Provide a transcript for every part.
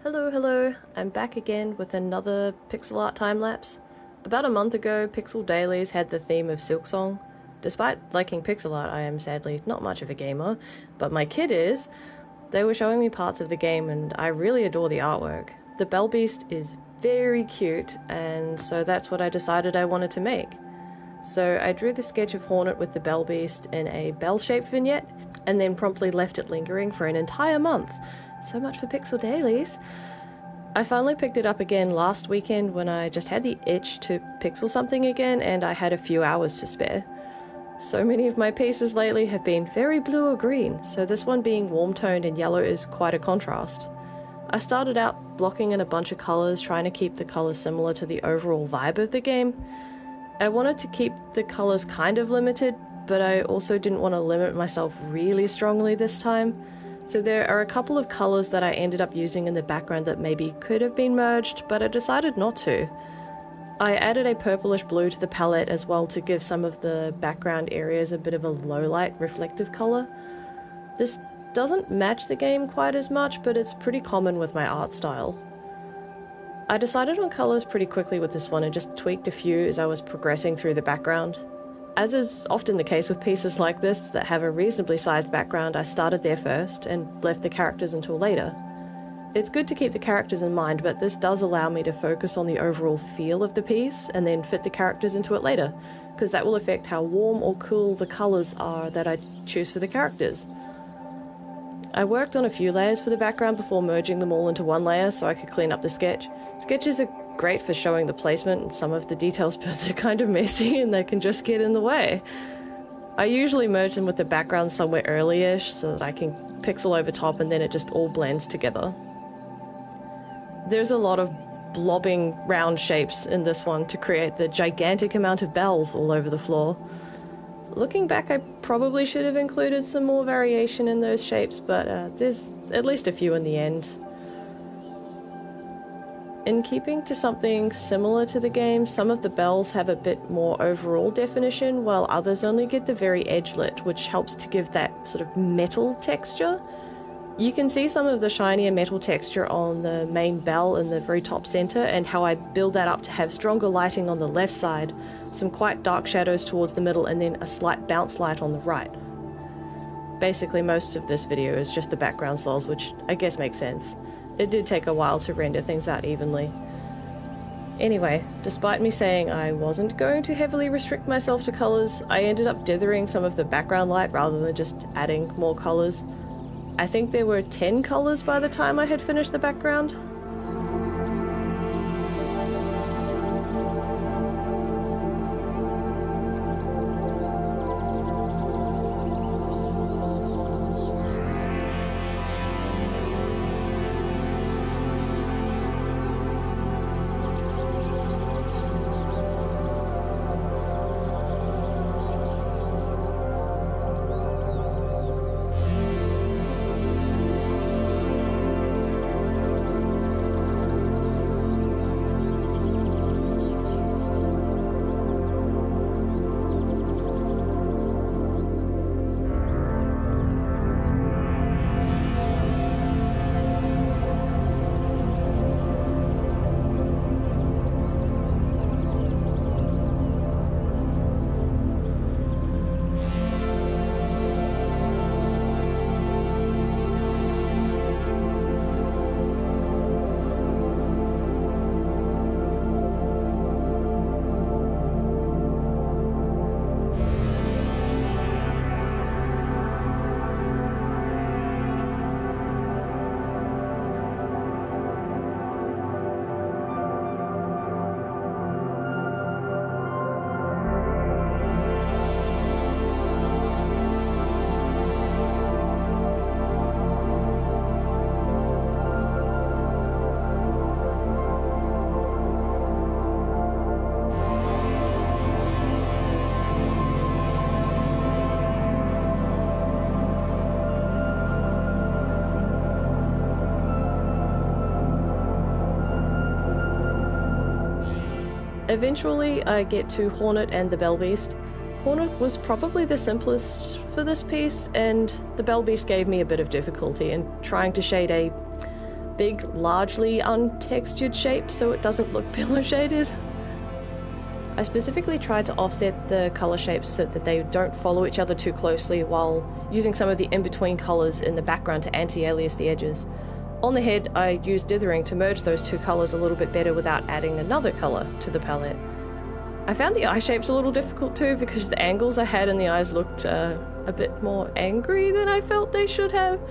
Hello, I'm back again with another pixel art time-lapse. About a month ago, Pixel Dailies had the theme of Silksong. Despite liking pixel art, I am sadly not much of a gamer, but my kid is. They were showing me parts of the game and I really adore the artwork. The Bell Beast is very cute, and so that's what I decided I wanted to make. So I drew the sketch of Hornet with the Bell Beast in a bell-shaped vignette, and then promptly left it lingering for an entire month. So much for Pixel Dailies. I finally picked it up again last weekend when I just had the itch to pixel something again and I had a few hours to spare. So many of my pieces lately have been very blue or green, so this one being warm-toned and yellow is quite a contrast. I started out blocking in a bunch of colours, trying to keep the colours similar to the overall vibe of the game. I wanted to keep the colours kind of limited, but I also didn't want to limit myself really strongly this time. So there are a couple of colours that I ended up using in the background that maybe could have been merged, but I decided not to. I added a purplish blue to the palette as well to give some of the background areas a bit of a low light reflective colour. This doesn't match the game quite as much, but it's pretty common with my art style. I decided on colours pretty quickly with this one and just tweaked a few as I was progressing through the background. As is often the case with pieces like this that have a reasonably sized background, I started there first and left the characters until later. It's good to keep the characters in mind, but this does allow me to focus on the overall feel of the piece and then fit the characters into it later, because that will affect how warm or cool the colours are that I choose for the characters. I worked on a few layers for the background before merging them all into one layer so I could clean up the sketch. Sketches are great for showing the placement and some of the details, but they're kind of messy and they can just get in the way. I usually merge them with the background somewhere early-ish so that I can pixel over top and then it just all blends together. There's a lot of blobbing round shapes in this one to create the gigantic amount of bells all over the floor. Looking back, I probably should have included some more variation in those shapes, but there's at least a few in the end. In keeping to something similar to the game, some of the bells have a bit more overall definition, while others only get the very edgelet, which helps to give that sort of metal texture. You can see some of the shinier metal texture on the main bell in the very top center, and how I build that up to have stronger lighting on the left side, some quite dark shadows towards the middle, and then a slight bounce light on the right. Basically, most of this video is just the background sols, which I guess makes sense. It did take a while to render things out evenly. Anyway, despite me saying I wasn't going to heavily restrict myself to colours, I ended up dithering some of the background light rather than just adding more colours. I think there were 10 colours by the time I had finished the background. Eventually, I get to Hornet and the Bell Beast. Hornet was probably the simplest for this piece, and the Bell Beast gave me a bit of difficulty in trying to shade a big, largely untextured shapes so it doesn't look pillow shaded. I specifically tried to offset the colour shapes so that they don't follow each other too closely while using some of the in-between colours in the background to anti-alias the edges. On the head, I used dithering to merge those two colours a little bit better without adding another colour to the palette. I found the eye shapes a little difficult too because the angles I had in the eyes looked a bit more angry than I felt they should have.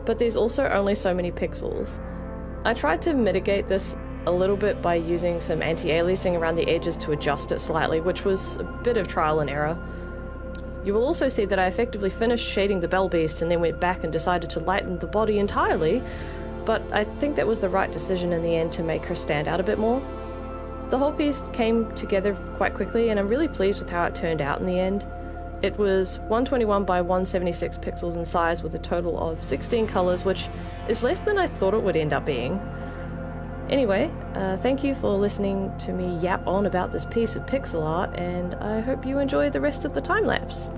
But there's also only so many pixels. I tried to mitigate this a little bit by using some anti-aliasing around the edges to adjust it slightly, which was a bit of trial and error. You will also see that I effectively finished shading the Bell Beast and then went back and decided to lighten the body entirely, but I think that was the right decision in the end to make her stand out a bit more. The whole piece came together quite quickly and I'm really pleased with how it turned out in the end. It was 121 by 176 pixels in size with a total of 16 colours, which is less than I thought it would end up being. Anyway, thank you for listening to me yap on about this piece of pixel art, and I hope you enjoy the rest of the time lapse.